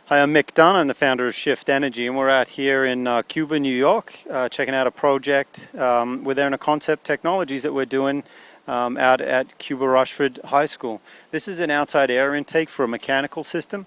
Hi, I'm Mick Dunn. I'm the founder of Shift Energy, and we're out here in Cuba, New York, checking out a project with Enerconcept Technologies that we're doing out at Cuba-Rushford High School. This is an outside air intake for a mechanical system.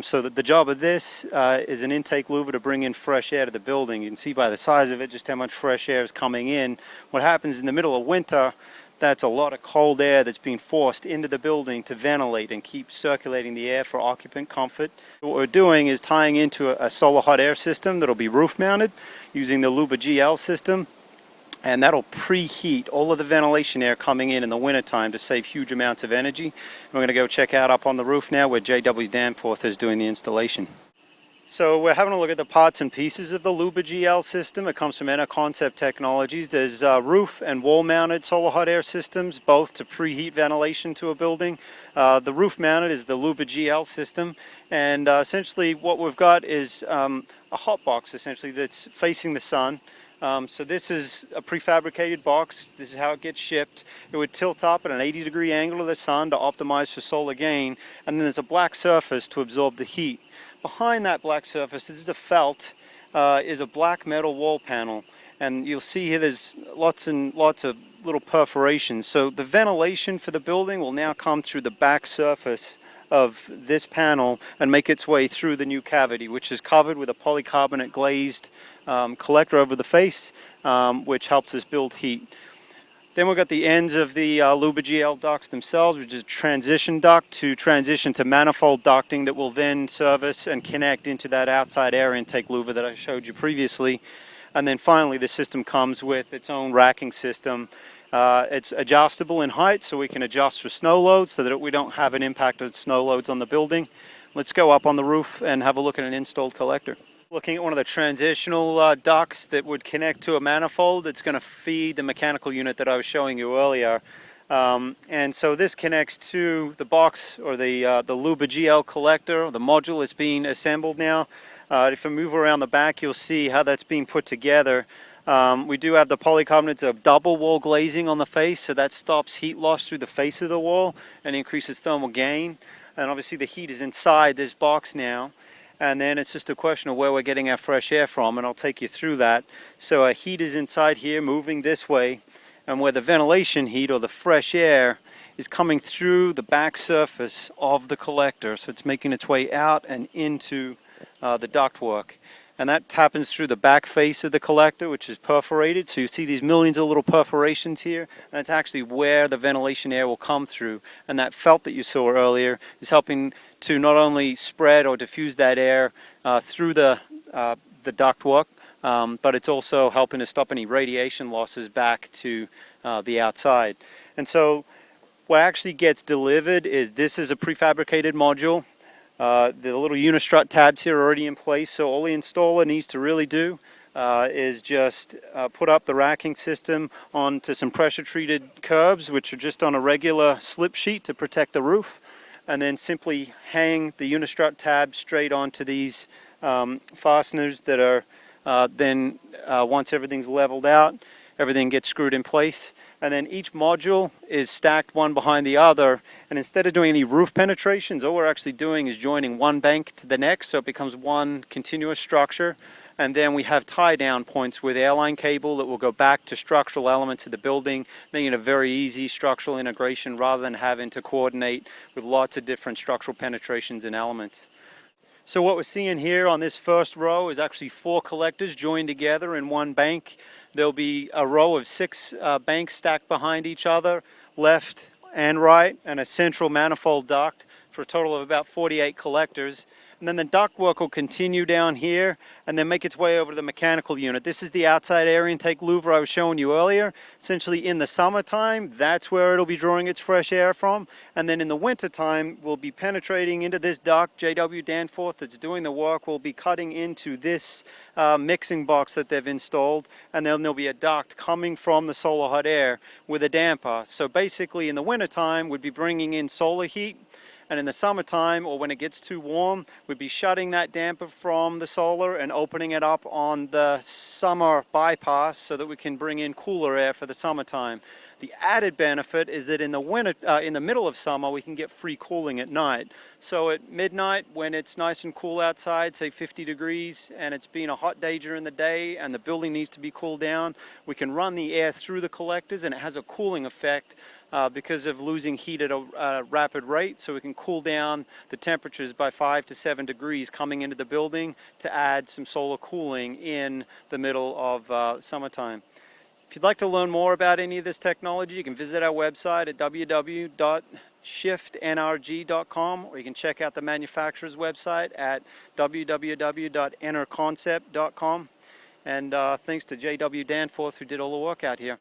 So that the job of this is an intake louver to bring in fresh air to the building. You can see by the size of it just how much fresh air is coming in. What happens in the middle of winter, that's a lot of cold air that's being forced into the building to ventilate and keep circulating the air for occupant comfort. What we're doing is tying into a solar hot air system that'll be roof mounted using the Cuba-GL system, and that'll preheat all of the ventilation air coming in the wintertime to save huge amounts of energy. And we're going to go check out up on the roof now where JW Danforth is doing the installation. So we're having a look at the parts and pieces of the Cuba-GL system. It comes from Enerconcept Technologies. There's roof and wall-mounted solar hot air systems, both to preheat ventilation to a building. The roof-mounted is the Cuba-GL system, and essentially what we've got is a hot box, essentially, that's facing the sun. So this is a prefabricated box. This is how it gets shipped. It would tilt up at an 80-degree angle to the sun to optimize for solar gain, and then there's a black surface to absorb the heat. Behind that black surface, this is a felt, is a black metal wall panel, and you'll see here there's lots and lots of little perforations. So the ventilation for the building will now come through the back surface of this panel and make its way through the new cavity, which is covered with a polycarbonate glazed collector over the face, which helps us build heat. Then we've got the ends of the Cuba-GL ducts themselves, which is a transition duct to transition to manifold ducting that will then service and connect into that outside air intake louver that I showed you previously. And then finally, the system comes with its own racking system. It's adjustable in height, so we can adjust for snow loads so that we don't have an impact of snow loads on the building. Let's go up on the roof and have a look at an installed collector. Looking at one of the transitional ducts that would connect to a manifold that's going to feed the mechanical unit that I was showing you earlier. And so this connects to the box, or the Cuba-GL collector, or the module that's being assembled now. If I move around the back, you'll see how that's being put together. We do have the polycarbonate of double wall glazing on the face, so that stops heat loss through the face of the wall and increases thermal gain. And obviously the heat is inside this box now. And then it's just a question of where we're getting our fresh air from, and I'll take you through that. So our heat is inside here, moving this way, and where the ventilation heat, or the fresh air, is coming through the back surface of the collector. So it's making its way out and into the ductwork. And that happens through the back face of the collector, which is perforated. So you see these millions of little perforations here, and it's actually where the ventilation air will come through. And that felt that you saw earlier is helping to not only spread or diffuse that air through the ductwork, but it's also helping to stop any radiation losses back to the outside. And so what actually gets delivered is, this is a prefabricated module. The little unistrut tabs here are already in place, so all the installer needs to really do is just put up the racking system onto some pressure treated curbs, which are just on a regular slip sheet to protect the roof, and then simply hang the unistrut tab straight onto these fasteners that are then once everything's leveled out, everything gets screwed in place. And then each module is stacked one behind the other, and instead of doing any roof penetrations, all we're actually doing is joining one bank to the next, so it becomes one continuous structure. And then we have tie-down points with airline cable that will go back to structural elements of the building, making it a very easy structural integration rather than having to coordinate with lots of different structural penetrations and elements. So what we're seeing here on this first row is actually 4 collectors joined together in one bank. There'll be a row of 6 banks stacked behind each other, left and right, and a central manifold duct for a total of about 48 collectors. And then the ductwork will continue down here and then make its way over to the mechanical unit. This is the outside air intake louver I was showing you earlier. Essentially in the summertime, that's where it'll be drawing its fresh air from. And then in the wintertime, we'll be penetrating into this duct. JW Danforth that's doing the work will be cutting into this mixing box that they've installed. And then there'll be a duct coming from the solar hot air with a damper. So basically in the wintertime, we'd be bringing in solar heat. And in the summertime, or when it gets too warm, we'd be shutting that damper from the solar and opening it up on the summer bypass so that we can bring in cooler air for the summertime. The added benefit is that in the winter, in the middle of summer, we can get free cooling at night. So at midnight, when it's nice and cool outside, say 50 degrees, and it's been a hot day during the day and the building needs to be cooled down, we can run the air through the collectors, and it has a cooling effect because of losing heat at a rapid rate. So we can cool down the temperatures by 5 to 7 degrees coming into the building to add some solar cooling in the middle of summertime. If you'd like to learn more about any of this technology, you can visit our website at www.shiftnrg.com, or you can check out the manufacturer's website at www.enerconcept.com. And thanks to JW Danforth, who did all the work out here.